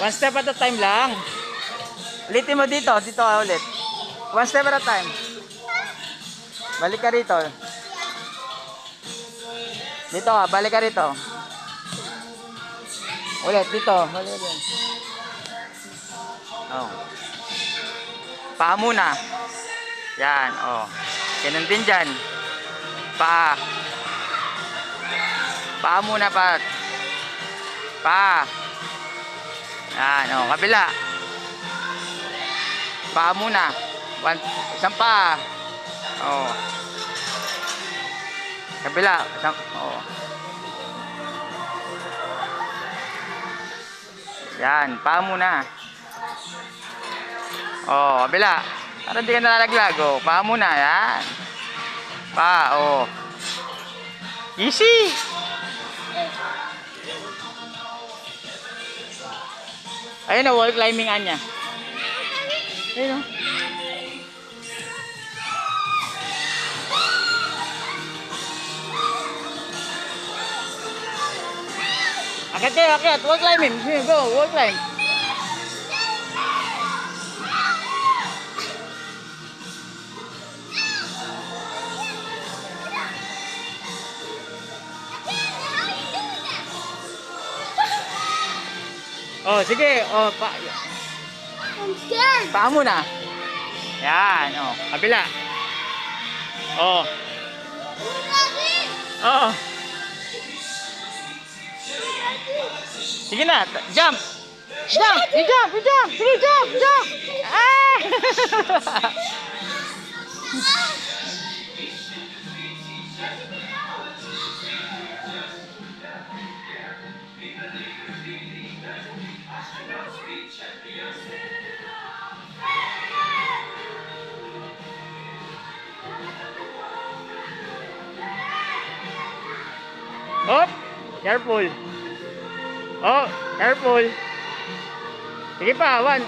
One step at a time lang. Ulitin mo dito. Dito ka ulit. One step at a time. Balik ka rito. Dito ka. Balik ka rito. Ulit. Dito. Balik ka. Oh. Paa muna. Yan. Oh. Ganun din dyan. Paa. Paa muna, Pat. Paa. Yan. Oh. Kabila. Paa muna. Isang paa. Oh. Kabila. Oh. Yan. Paa muna. Oh. Kabila. Para hindi ka nalalaglag. Oh. Paa muna. Yan. Paa. Oh. Easy. Ayun na. Wall climbing anya. Ayun o. Akyat kayo, akyat. Wall climbing. Sige, go. Wall climb. Oh, sige. Oh, I'm scared. paa muna. Yan, oh. Kabila. Oh. Oh. Sige na, jump. Jump, jump, jump. Sige, jump, jump. Ah! Oh, careful. Oh, careful. Sige pa, one.